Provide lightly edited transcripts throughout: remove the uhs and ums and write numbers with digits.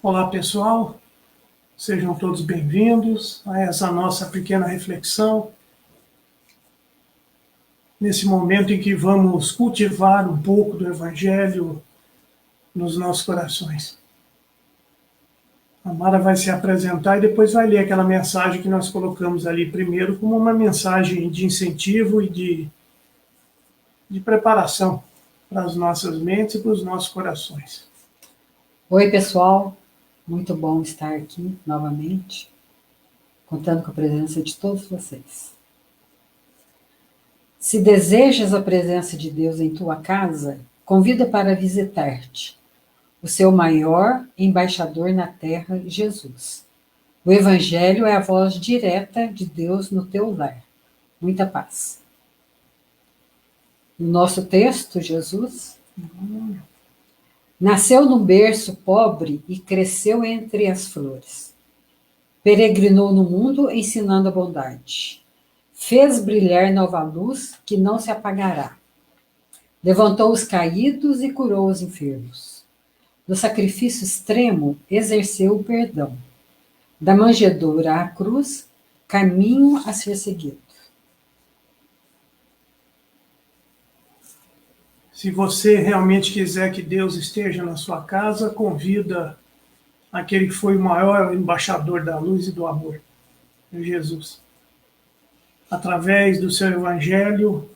Olá, pessoal. Sejam todos bem-vindos a essa nossa pequena reflexão, nesse momento em que vamos cultivar um pouco do Evangelho nos nossos corações. A Mara vai se apresentar e depois vai ler aquela mensagem que nós colocamos ali primeiro como uma mensagem de incentivo e de preparação para as nossas mentes e para os nossos corações. Oi, pessoal. Muito bom estar aqui novamente, contando com a presença de todos vocês. Se desejas a presença de Deus em tua casa, convida para visitar-te o seu maior embaixador na terra, Jesus. O Evangelho é a voz direta de Deus no teu lar. Muita paz. No nosso texto, Jesus nasceu num berço pobre e cresceu entre as flores. Peregrinou no mundo ensinando a bondade. Fez brilhar nova luz que não se apagará. Levantou os caídos e curou os enfermos. No sacrifício extremo, exerceu o perdão. Da manjedoura à cruz, caminho a ser seguido. Se você realmente quiser que Deus esteja na sua casa, convida aquele que foi o maior embaixador da luz e do amor, Jesus. Através do seu Evangelho,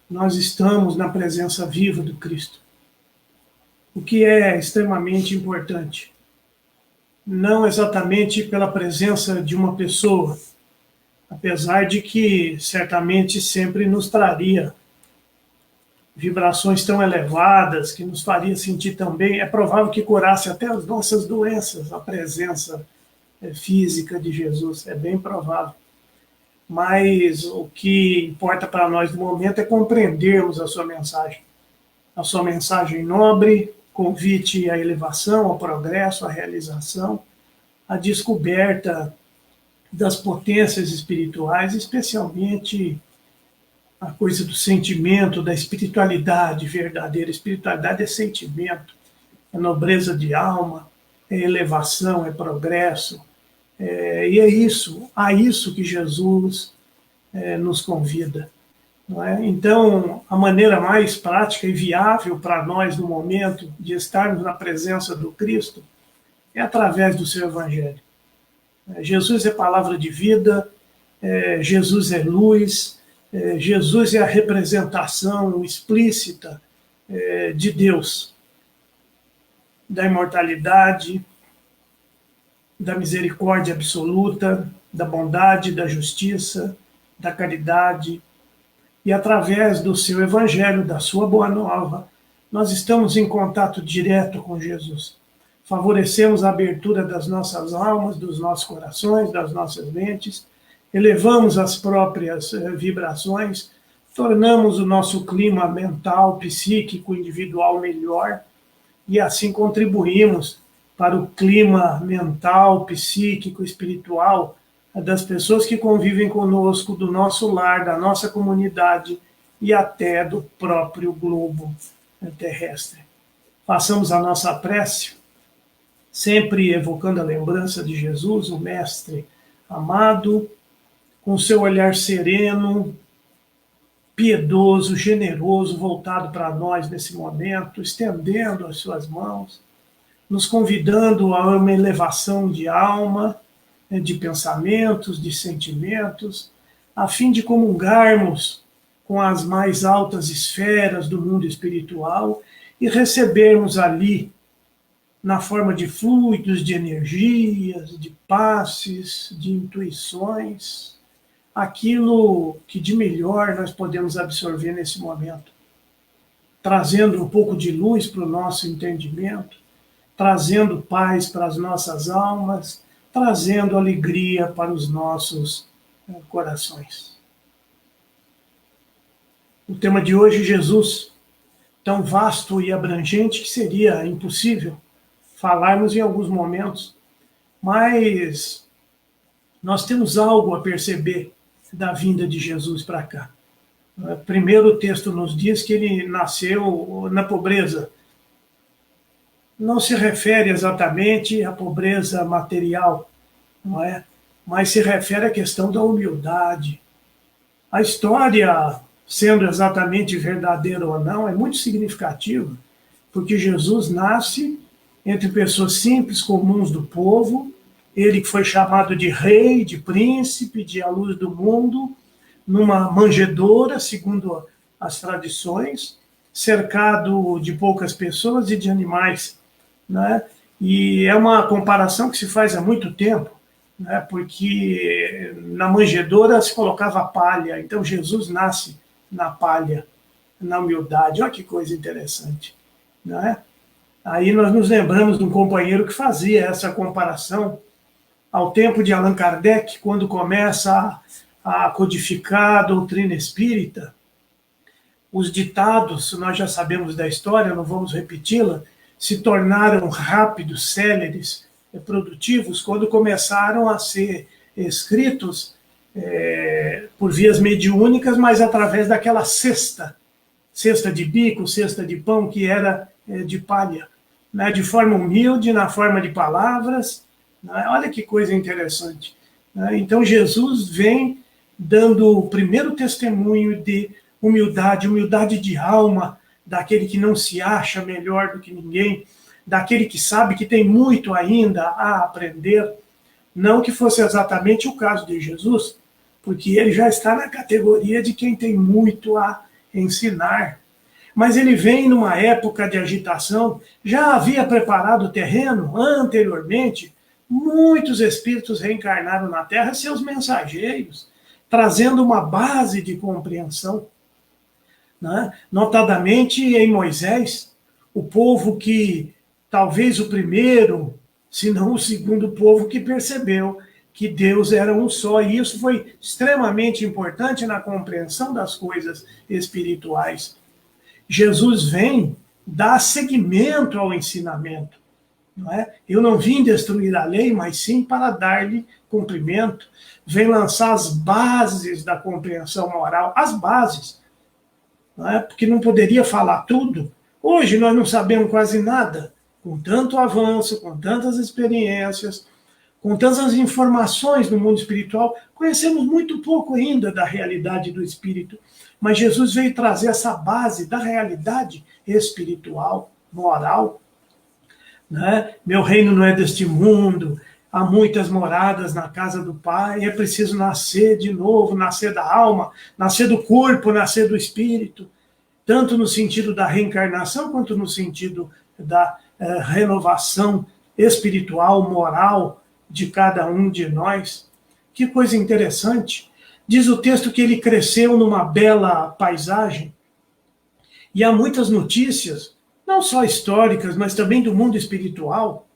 nós estamos na presença viva do Cristo, o que é extremamente importante. Não exatamente pela presença de uma pessoa, apesar de que certamente sempre nos traria vibrações tão elevadas, que nos faria sentir tão bem. É provável que curasse até as nossas doenças, a presença física de Jesus, é bem provável. Mas o que importa para nós no momento é compreendermos a sua mensagem nobre, convite à elevação, ao progresso, à realização, à descoberta das potências espirituais, especialmente a coisa do sentimento, da espiritualidade verdadeira. Espiritualidade é sentimento, é nobreza de alma, é elevação, é progresso. E é isso, a isso que Jesus nos convida. Não é? Então, a maneira mais prática e viável para nós no momento de estarmos na presença do Cristo é através do seu Evangelho. Jesus é palavra de vida, Jesus é luz, Jesus é a representação explícita de Deus, da imortalidade, da misericórdia absoluta, da bondade, da justiça, da caridade. E através do seu Evangelho, da sua Boa Nova, nós estamos em contato direto com Jesus. Favorecemos a abertura das nossas almas, dos nossos corações, das nossas mentes, elevamos as próprias vibrações, tornamos o nosso clima mental, psíquico, individual melhor, e assim contribuímos para o clima mental, psíquico, espiritual das pessoas que convivem conosco, do nosso lar, da nossa comunidade e até do próprio globo terrestre. Façamos a nossa prece, sempre evocando a lembrança de Jesus, o Mestre amado, com seu olhar sereno, piedoso, generoso, voltado para nós nesse momento, estendendo as suas mãos, nos convidando a uma elevação de alma, de pensamentos, de sentimentos, a fim de comungarmos com as mais altas esferas do mundo espiritual e recebermos ali, na forma de fluidos, de energias, de passes, de intuições, aquilo que de melhor nós podemos absorver nesse momento, trazendo um pouco de luz para o nosso entendimento, trazendo paz para as nossas almas, trazendo alegria para os nossos corações. O tema de hoje, Jesus, tão vasto e abrangente que seria impossível falarmos em alguns momentos, mas nós temos algo a perceber da vinda de Jesus para cá. Primeiro, o texto nos diz que ele nasceu na pobreza. não se refere exatamente à pobreza material, não é? Mas se refere à questão da humildade. A história, sendo exatamente verdadeira ou não, é muito significativa, porque Jesus nasce entre pessoas simples, comuns do povo, ele que foi chamado de rei, de príncipe, de a luz do mundo, numa manjedoura, segundo as tradições, cercado de poucas pessoas e de animais, né? E é uma comparação que se faz há muito tempo, né? Porque na manjedoura se colocava palha, então Jesus nasce na palha, na humildade. Olha que coisa interessante, né? Aí nós nos lembramos de um companheiro que fazia essa comparação ao tempo de Allan Kardec, quando começa a codificar a doutrina espírita. Os ditados, nós já sabemos da história, não vamos repeti-la, se tornaram rápidos, céleres, produtivos, quando começaram a ser escritos por vias mediúnicas, mas através daquela cesta de bico, cesta de pão, que era de palha, né, de forma humilde, na forma de palavras, né. Olha que coisa interessante, né. Então Jesus vem dando o primeiro testemunho de humildade de alma, daquele que não se acha melhor do que ninguém, daquele que sabe que tem muito ainda a aprender. Não que fosse exatamente o caso de Jesus, porque ele já está na categoria de quem tem muito a ensinar. Mas ele vem numa época de agitação, já havia preparado o terreno anteriormente, muitos espíritos reencarnaram na Terra, seus mensageiros, trazendo uma base de compreensão, né? Notadamente em Moisés, o povo que, talvez o primeiro, se não o segundo povo que percebeu que Deus era um só, e isso foi extremamente importante na compreensão das coisas espirituais. Jesus vem dar seguimento ao ensinamento. Não é? Eu não vim destruir a lei, mas sim para dar-lhe cumprimento. Vem lançar as bases da compreensão moral, as bases, não é? Porque não poderia falar tudo. Hoje nós não sabemos quase nada, com tanto avanço, com tantas experiências, com tantas informações no mundo espiritual, conhecemos muito pouco ainda da realidade do espírito. Mas Jesus veio trazer essa base da realidade espiritual, moral, né? Meu reino não é deste mundo, há muitas moradas na casa do Pai, é preciso nascer de novo, nascer da alma, nascer do corpo, nascer do espírito, tanto no sentido da reencarnação, quanto no sentido da renovação espiritual, moral de cada um de nós. Que coisa interessante. Diz o texto que ele cresceu numa bela paisagem, e há muitas notícias, não só históricas, mas também do mundo espiritual,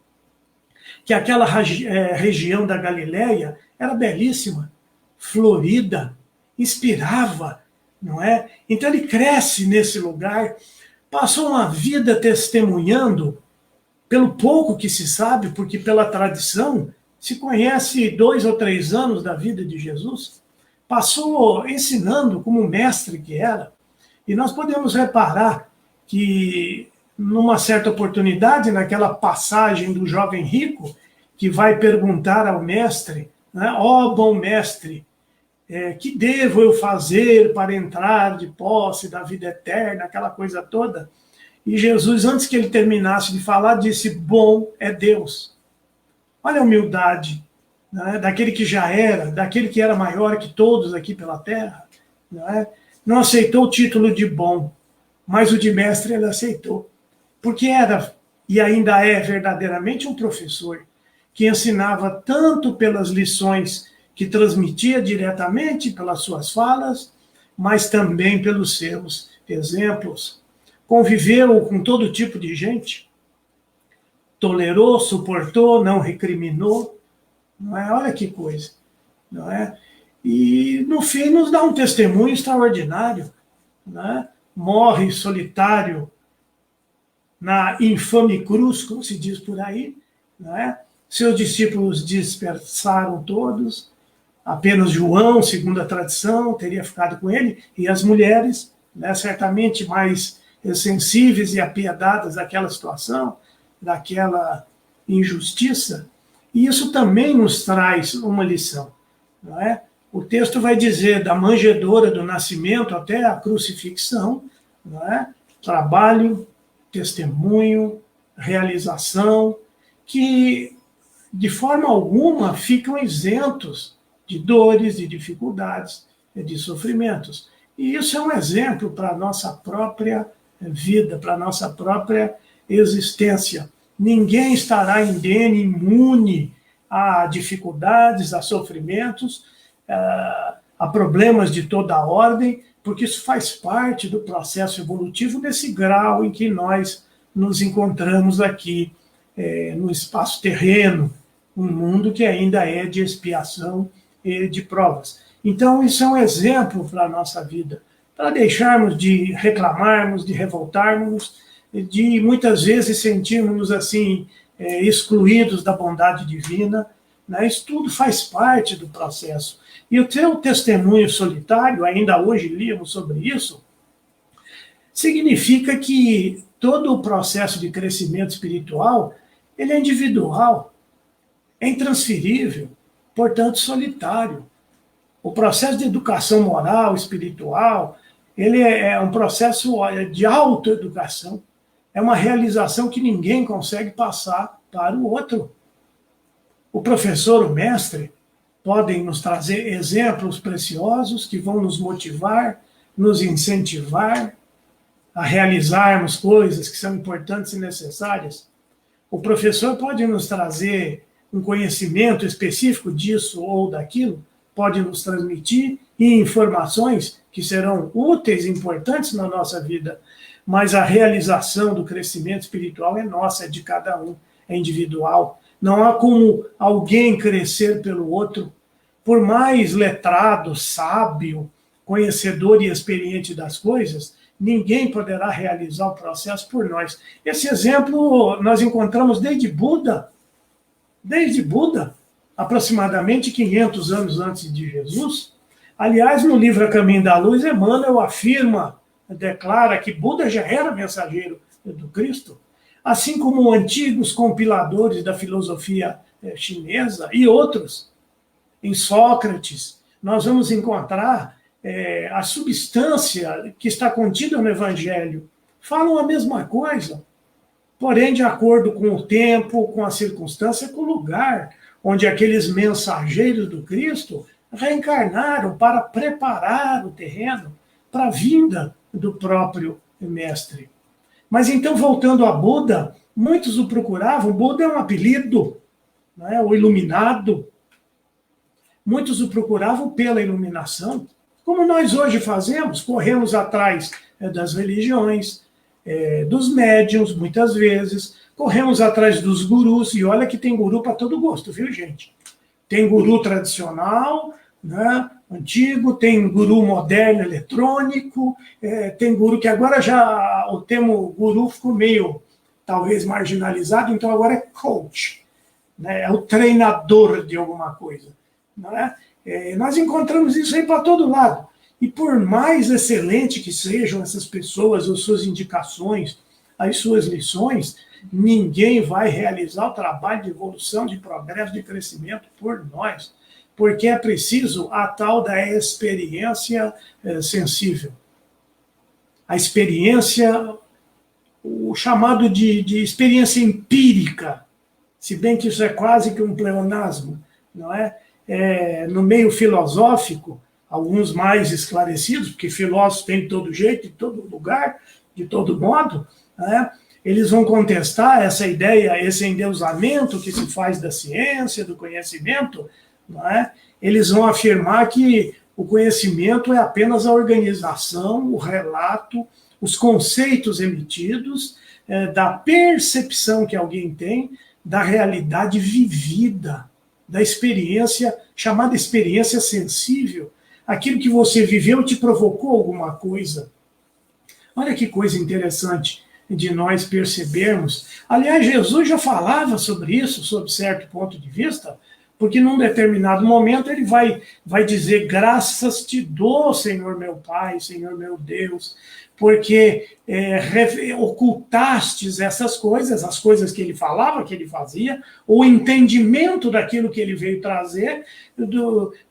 que aquela região da Galileia era belíssima, florida, inspirava, não é? Então ele cresce nesse lugar, passou uma vida testemunhando, pelo pouco que se sabe, porque pela tradição se conhece 2 ou 3 anos da vida de Jesus, passou ensinando como mestre que era, e nós podemos reparar que numa certa oportunidade, naquela passagem do jovem rico, que vai perguntar ao mestre, né, ó bom mestre, que devo eu fazer para entrar de posse da vida eterna, aquela coisa toda. E Jesus, antes que ele terminasse de falar, disse, bom é Deus. Olha a humildade, né, daquele que já era, daquele que era maior que todos aqui pela terra. Né, não aceitou o título de bom, mas o de mestre ele aceitou. Porque era, e ainda é verdadeiramente, um professor que ensinava tanto pelas lições que transmitia diretamente pelas suas falas, mas também pelos seus exemplos. Conviveu com todo tipo de gente, tolerou, suportou, não recriminou, não é? Olha que coisa, não é? E no fim nos dá um testemunho extraordinário, né? Morre solitário na infame cruz, como se diz por aí, não é? Seus discípulos dispersaram todos, apenas João, segundo a tradição, teria ficado com ele, e as mulheres, né, certamente mais sensíveis e apiedadas àquela situação, daquela injustiça, e isso também nos traz uma lição, não é? O texto vai dizer da manjedoura do nascimento até a crucifixão, não é? Trabalho, testemunho, realização, que de forma alguma ficam isentos de dores, de dificuldades, de sofrimentos. E isso é um exemplo para a nossa própria vida, para a nossa própria existência. Ninguém estará indene, imune a dificuldades, a sofrimentos, a problemas de toda a ordem, porque isso faz parte do processo evolutivo desse grau em que nós nos encontramos aqui no espaço terreno, um mundo que ainda é de expiação e de provas. Então, isso é um exemplo para a nossa vida, para deixarmos de reclamarmos, de revoltarmos, de muitas vezes sentirmos assim, excluídos da bondade divina, né? Isso tudo faz parte do processo. E o teu testemunho solitário, ainda hoje líamos sobre isso, significa que todo o processo de crescimento espiritual, ele é individual, é intransferível, portanto solitário. O processo de educação moral, espiritual, ele é um processo de autoeducação, é uma realização que ninguém consegue passar para o outro. O professor, o mestre, podem nos trazer exemplos preciosos que vão nos motivar, nos incentivar a realizarmos coisas que são importantes e necessárias. O professor pode nos trazer um conhecimento específico disso ou daquilo, pode nos transmitir informações que serão úteis e importantes na nossa vida, mas a realização do crescimento espiritual é nossa, é de cada um, é individual. Não há como alguém crescer pelo outro, por mais letrado, sábio, conhecedor e experiente das coisas, ninguém poderá realizar o processo por nós. Esse exemplo nós encontramos desde Buda, aproximadamente 500 anos antes de Jesus. Aliás, no livro A Caminho da Luz, Emmanuel afirma, declara que Buda já era mensageiro do Cristo, assim como antigos compiladores da filosofia chinesa e outros. Em Sócrates, nós vamos encontrar a substância que está contida no Evangelho. Falam a mesma coisa, porém de acordo com o tempo, com a circunstância, com o lugar onde aqueles mensageiros do Cristo reencarnaram para preparar o terreno para a vinda do próprio Mestre. Mas então, voltando a Buda, muitos o procuravam. Buda é um apelido, né? O iluminado. Muitos o procuravam pela iluminação, como nós hoje fazemos, corremos atrás das religiões, dos médiuns, muitas vezes, corremos atrás dos gurus, e olha que tem guru para todo gosto, viu, gente? Tem guru tradicional, né, antigo, tem guru moderno, eletrônico, tem guru que agora já o termo guru ficou meio, talvez, marginalizado, então agora é coach, né, é o treinador de alguma coisa. Não é? Nós encontramos isso aí para todo lado. E por mais excelente que sejam essas pessoas, as suas indicações, as suas lições, ninguém vai realizar o trabalho de evolução, de progresso, de crescimento por nós, porque é preciso a tal da experiência sensível. A experiência, o chamado de experiência empírica, se bem que isso é quase que um pleonasmo, não é? No meio filosófico, alguns mais esclarecidos, porque filósofos tem de todo jeito, de todo lugar, de todo modo, né? Eles vão contestar essa ideia, esse endeusamento que se faz da ciência, do conhecimento, não é? Eles vão afirmar que o conhecimento é apenas a organização, o relato, os conceitos emitidos, da percepção que alguém tem da realidade vivida, da experiência, chamada experiência sensível. Aquilo que você viveu te provocou alguma coisa. Olha que coisa interessante de nós percebermos. Aliás, Jesus já falava sobre isso, sob certo ponto de vista, porque num determinado momento ele vai dizer: graças te dou, Senhor meu Pai, Senhor meu Deus, porque ocultastes essas coisas, as coisas que ele falava, que ele fazia, o entendimento daquilo que ele veio trazer,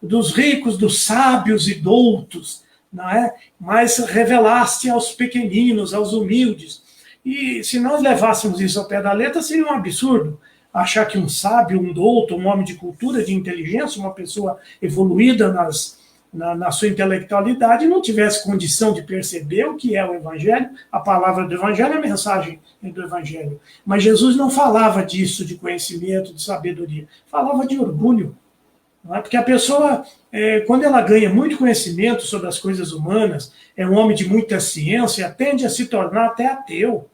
dos ricos, dos sábios e doutos, não é? Mas revelaste aos pequeninos, aos humildes. E se nós levássemos isso ao pé da letra, seria um absurdo achar que um sábio, um douto, um homem de cultura, de inteligência, uma pessoa evoluída na sua intelectualidade, não tivesse condição de perceber o que é o Evangelho, a palavra do Evangelho, a mensagem do Evangelho. Mas Jesus não falava disso, de conhecimento, de sabedoria, falava de orgulho. Não é? Porque a pessoa, quando ela ganha muito conhecimento sobre as coisas humanas, é um homem de muita ciência, tende a se tornar até ateu,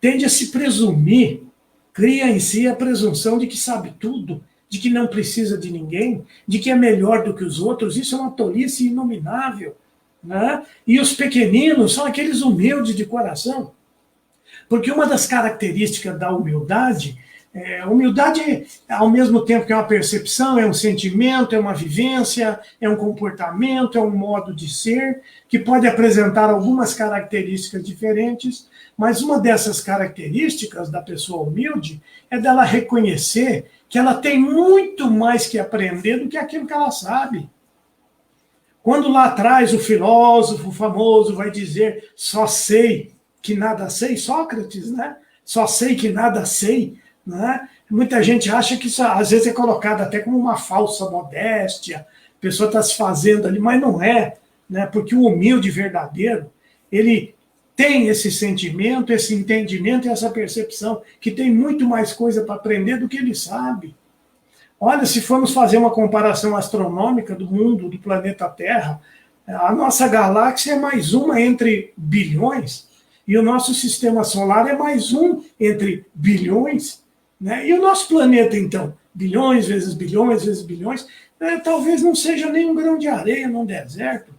tende a se presumir, cria em si a presunção de que sabe tudo, de que não precisa de ninguém, de que é melhor do que os outros. Isso é uma tolice inominável. Né? E os pequeninos são aqueles humildes de coração. Porque uma das características da humildade, humildade, ao mesmo tempo que é uma percepção, é um sentimento, é uma vivência, é um comportamento, é um modo de ser, que pode apresentar algumas características diferentes, mas uma dessas características da pessoa humilde é dela reconhecer que ela tem muito mais que aprender do que aquilo que ela sabe. Quando lá atrás o filósofo famoso vai dizer: só sei que nada sei, Sócrates, né? Só sei que nada sei, né? Muita gente acha que isso às vezes é colocado até como uma falsa modéstia, a pessoa está se fazendo ali, mas não é, né? Porque o humilde verdadeiro, ele tem esse sentimento, esse entendimento e essa percepção, que tem muito mais coisa para aprender do que ele sabe. Olha, se formos fazer uma comparação astronômica do mundo, do planeta Terra, a nossa galáxia é mais uma entre bilhões, e o nosso sistema solar é mais um entre bilhões. Né? E o nosso planeta, então, bilhões vezes bilhões, talvez não seja nem um grão de areia num deserto.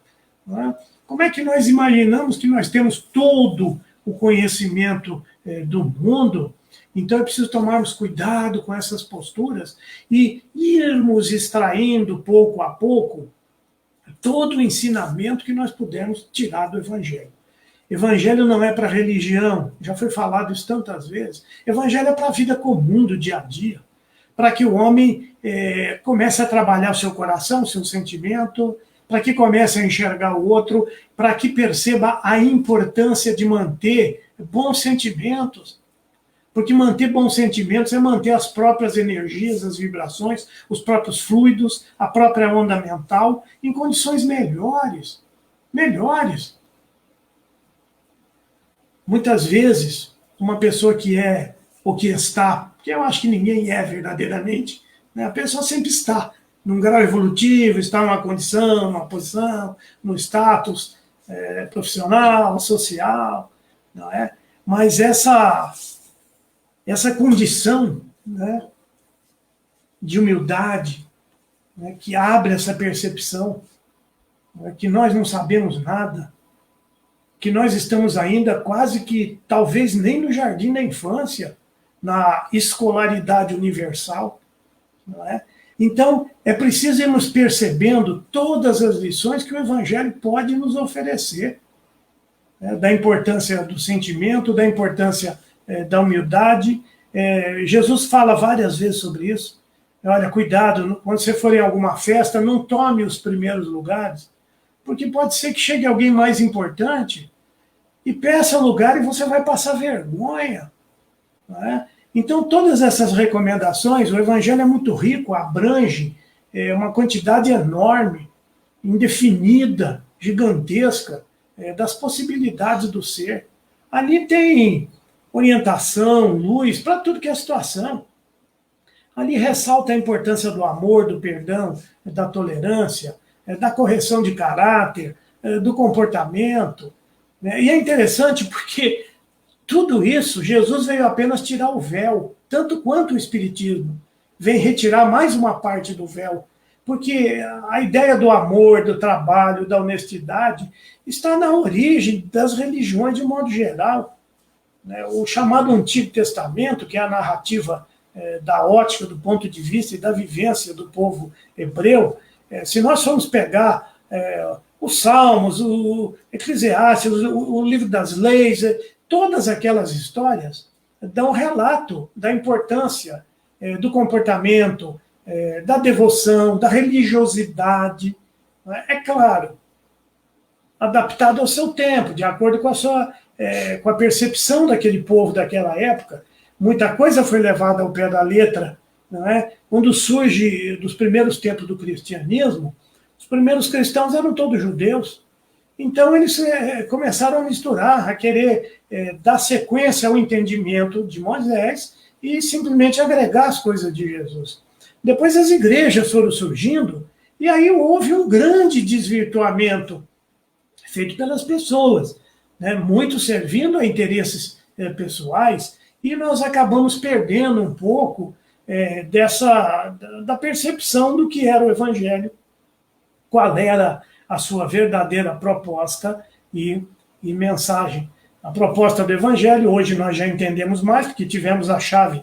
Né? Como é que nós imaginamos que nós temos todo o conhecimento do mundo? Então é preciso tomarmos cuidado com essas posturas e irmos extraindo pouco a pouco todo o ensinamento que nós pudermos tirar do Evangelho. Evangelho não é para religião, já foi falado isso tantas vezes. Evangelho é para a vida comum, do dia a dia, para que o homem comece a trabalhar o seu coração, o seu sentimento, para que comece a enxergar o outro, para que perceba a importância de manter bons sentimentos. Porque manter bons sentimentos é manter as próprias energias, as vibrações, os próprios fluidos, a própria onda mental em condições melhores. Melhores. Muitas vezes, uma pessoa que é ou que está, porque eu acho que ninguém é verdadeiramente, né? A pessoa sempre está num grau evolutivo, está numa condição, numa posição, no status profissional, social, não é? Mas essa condição, né, de humildade, né, que abre essa percepção, né, que nós não sabemos nada, que nós estamos ainda quase que, talvez nem no jardim da infância, na escolaridade universal, não é? Então, é preciso irmos percebendo todas as lições que o Evangelho pode nos oferecer, né, da importância do sentimento, da importância da humildade. Jesus fala várias vezes sobre isso. Olha, cuidado, quando você for em alguma festa, não tome os primeiros lugares, porque pode ser que chegue alguém mais importante e peça lugar e você vai passar vergonha. Não é? Então, todas essas recomendações, o Evangelho é muito rico, abrange uma quantidade enorme, indefinida, gigantesca, das possibilidades do ser. Ali tem orientação, luz, para tudo que é situação. Ali ressalta a importância do amor, do perdão, da tolerância, da correção de caráter, do comportamento. Né? E é interessante porque tudo isso, Jesus veio apenas tirar o véu, tanto quanto o Espiritismo vem retirar mais uma parte do véu, porque a ideia do amor, do trabalho, da honestidade está na origem das religiões de modo geral. O chamado Antigo Testamento, que é a narrativa da ótica, do ponto de vista e da vivência do povo hebreu, se nós formos pegar os Salmos, o Eclesiastes, o livro das leis, todas aquelas histórias dão relato da importância do comportamento, da devoção, da religiosidade, é claro, adaptado ao seu tempo, de acordo com a percepção daquele povo daquela época. Muita coisa foi levada ao pé da letra, não é? Quando surge dos primeiros tempos do cristianismo, os primeiros cristãos eram todos judeus, então eles começaram a misturar, a querer dar sequência ao entendimento de Moisés e simplesmente agregar as coisas de Jesus. Depois as igrejas foram surgindo, e aí houve um grande desvirtuamento feito pelas pessoas, né? Muito servindo a interesses pessoais, e nós acabamos perdendo um pouco da percepção do que era o Evangelho, qual era a sua verdadeira proposta e mensagem. A proposta do Evangelho, hoje nós já entendemos mais, porque tivemos a chave,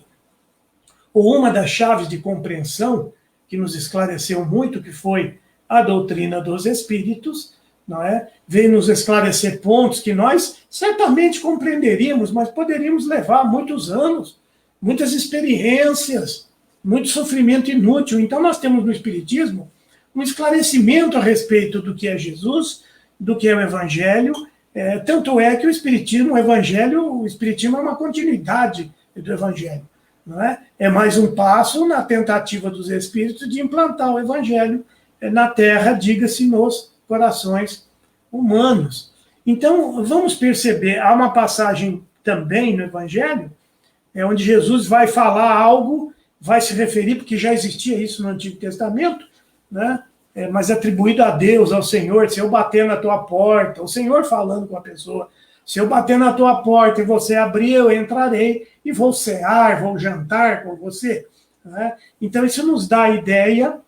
ou uma das chaves de compreensão, que nos esclareceu muito, que foi a doutrina dos Espíritos, não é? Veio nos esclarecer pontos que nós certamente compreenderíamos, mas poderíamos levar muitos anos, muitas experiências, muito sofrimento inútil. Então nós temos no Espiritismo um esclarecimento a respeito do que é Jesus, do que é o Evangelho, tanto é que o Espiritismo é uma continuidade do Evangelho, não é? É mais um passo na tentativa dos Espíritos de implantar o Evangelho na Terra, diga-se, nos corações humanos. Então, vamos perceber, há uma passagem também no Evangelho, onde Jesus vai falar algo, vai se referir, porque já existia isso no Antigo Testamento, né? Mas atribuído a Deus, ao Senhor. Se eu bater na tua porta, o Senhor falando com a pessoa, se eu bater na tua porta e você abrir, eu entrarei e vou cear, vou jantar com você, né? Então isso nos dá a ideia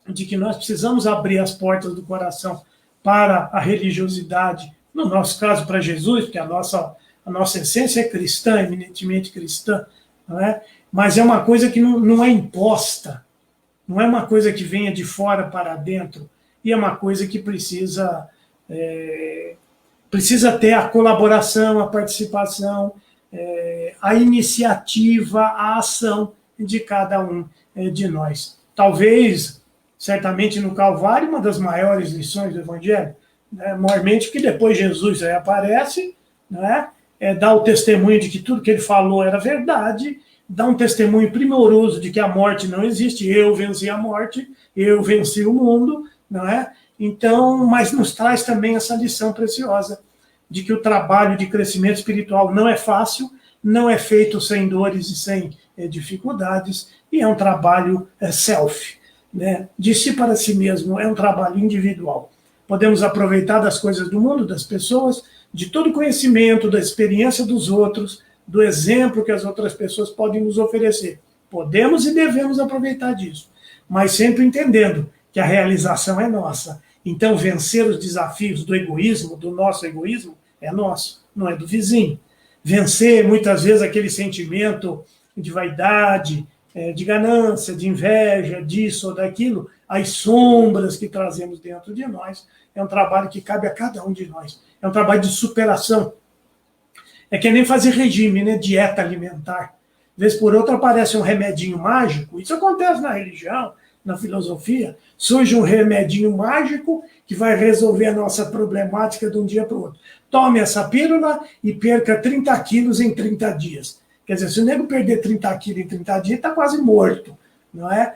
de que nós precisamos abrir as portas do coração para a religiosidade, no nosso caso para Jesus, porque a nossa essência é cristã, eminentemente cristã, não é? Mas é uma coisa que não é imposta, não é uma coisa que venha de fora para dentro, e é uma coisa que precisa ter a colaboração, a participação, a iniciativa, a ação de cada um de nós. Talvez, certamente no Calvário, uma das maiores lições do Evangelho, né? Maiormente que depois Jesus aí aparece, né? Dá o testemunho de que tudo que ele falou era verdade, dá um testemunho primoroso de que a morte não existe, eu venci a morte, eu venci o mundo, não é? Então, mas nos traz também essa lição preciosa de que o trabalho de crescimento espiritual não é fácil, não é feito sem dores e sem dificuldades, e é um trabalho self, né? De si para si mesmo, é um trabalho individual. Podemos aproveitar das coisas do mundo, das pessoas, de todo o conhecimento, da experiência dos outros, do exemplo que as outras pessoas podem nos oferecer. Podemos e devemos aproveitar disso, mas sempre entendendo que a realização é nossa. Então, vencer os desafios do egoísmo, do nosso egoísmo, é nosso, não é do vizinho. Vencer, muitas vezes, aquele sentimento de vaidade, de ganância, de inveja, disso ou daquilo, as sombras que trazemos dentro de nós, é um trabalho que cabe a cada um de nós. É um trabalho de superação. É que nem fazer regime, né? Dieta alimentar. Vez por outra aparece um remedinho mágico, isso acontece na religião, na filosofia, surge um remedinho mágico que vai resolver a nossa problemática de um dia para o outro. Tome essa pílula e perca 30 quilos em 30 dias. Quer dizer, se o nego perder 30 quilos em 30 dias, está quase morto, não é?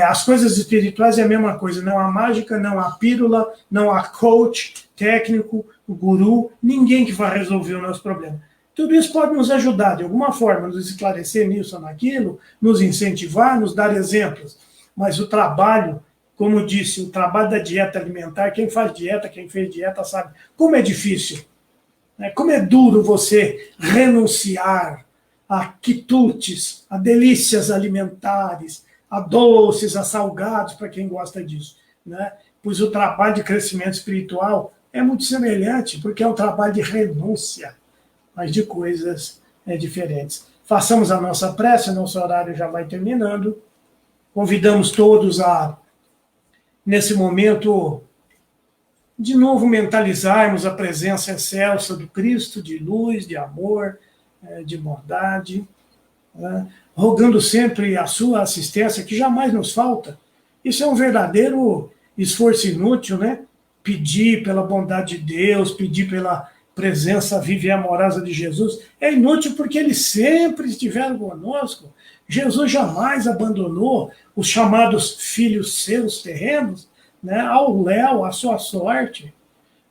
As coisas espirituais é a mesma coisa, não há mágica, não há pílula, não há coach, técnico, guru, ninguém que vai resolver o nosso problema. Tudo isso pode nos ajudar, de alguma forma, nos esclarecer nisso ou naquilo, nos incentivar, nos dar exemplos. Mas o trabalho, como eu disse, o trabalho da dieta alimentar, quem faz dieta, quem fez dieta sabe como é difícil, né? Como é duro você renunciar a quitutes, a delícias alimentares, a doces, a salgados, para quem gosta disso, né? Pois o trabalho de crescimento espiritual é muito semelhante, porque é um trabalho de renúncia, mas de coisas diferentes. façamos a nossa prece, nosso horário já vai terminando. Convidamos todos a, nesse momento, de novo mentalizarmos a presença excelsa do Cristo, de luz, de amor, de bondade, né? Rogando sempre a sua assistência, que jamais nos falta. Isso é um verdadeiro esforço inútil, né? Pedir pela bondade de Deus, pedir pela presença viva e amorosa de Jesus, é inútil porque eles sempre estiveram conosco. Jesus jamais abandonou os chamados filhos seus terrenos, né, ao léu, à sua sorte.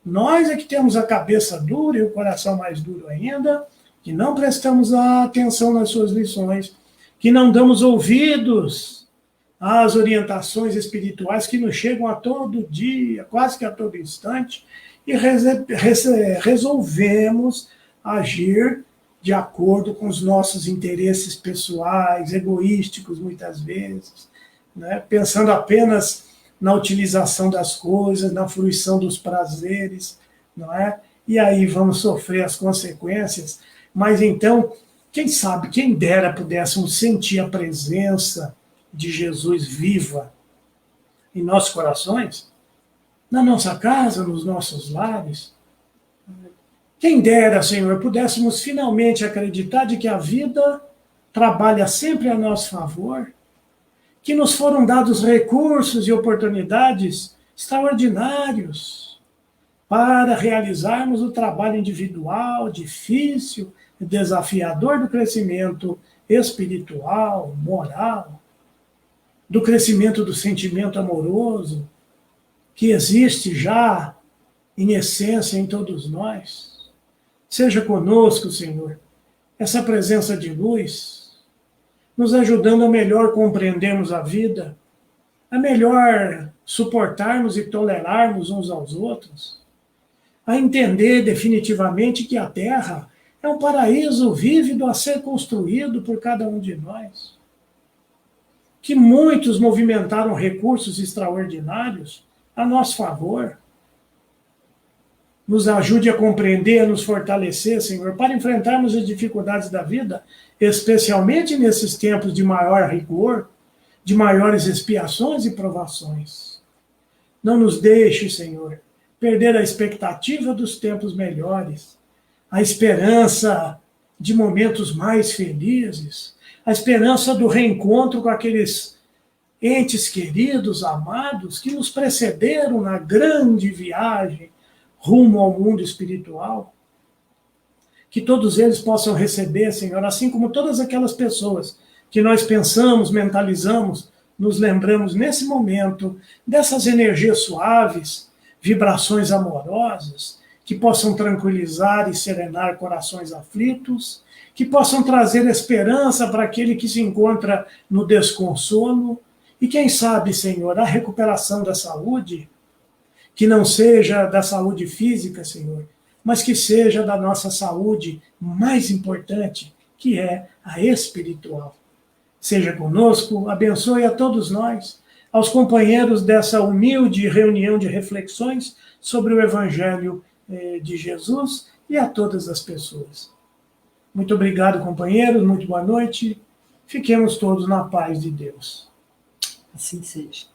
Nós é que temos a cabeça dura e o coração mais duro ainda, que não prestamos atenção nas suas lições, que não damos ouvidos às orientações espirituais que nos chegam a todo dia, quase que a todo instante, e resolvemos agir de acordo com os nossos interesses pessoais, egoísticos muitas vezes, né? Pensando apenas na utilização das coisas, na fruição dos prazeres, não é? E aí vamos sofrer as consequências. Mas então, quem sabe, quem dera pudéssemos sentir a presença de Jesus viva em nossos corações, na nossa casa, nos nossos lares. Quem dera, Senhor, pudéssemos finalmente acreditar de que a vida trabalha sempre a nosso favor, que nos foram dados recursos e oportunidades extraordinários para realizarmos o trabalho individual, difícil e desafiador do crescimento espiritual, moral, do crescimento do sentimento amoroso, que existe já, em essência, em todos nós. Seja conosco, Senhor, essa presença de luz, nos ajudando a melhor compreendermos a vida, a melhor suportarmos e tolerarmos uns aos outros, a entender definitivamente que a Terra é um paraíso vívido a ser construído por cada um de nós, que muitos movimentaram recursos extraordinários a nosso favor. Nos ajude a compreender, a nos fortalecer, Senhor, para enfrentarmos as dificuldades da vida, especialmente nesses tempos de maior rigor, de maiores expiações e provações. Não nos deixe, Senhor, perder a expectativa dos tempos melhores, a esperança de momentos mais felizes, a esperança do reencontro com aqueles entes queridos, amados, que nos precederam na grande viagem rumo ao mundo espiritual. Que todos eles possam receber, Senhor, assim como todas aquelas pessoas que nós pensamos, mentalizamos, nos lembramos nesse momento dessas energias suaves, vibrações amorosas, que possam tranquilizar e serenar corações aflitos, que possam trazer esperança para aquele que se encontra no desconsolo, e quem sabe, Senhor, a recuperação da saúde, que não seja da saúde física, Senhor, mas que seja da nossa saúde mais importante, que é a espiritual. Seja conosco, abençoe a todos nós, aos companheiros dessa humilde reunião de reflexões sobre o Evangelho de Jesus e a todas as pessoas. Muito obrigado, companheiros, muito boa noite. Fiquemos todos na paz de Deus. Assim seja.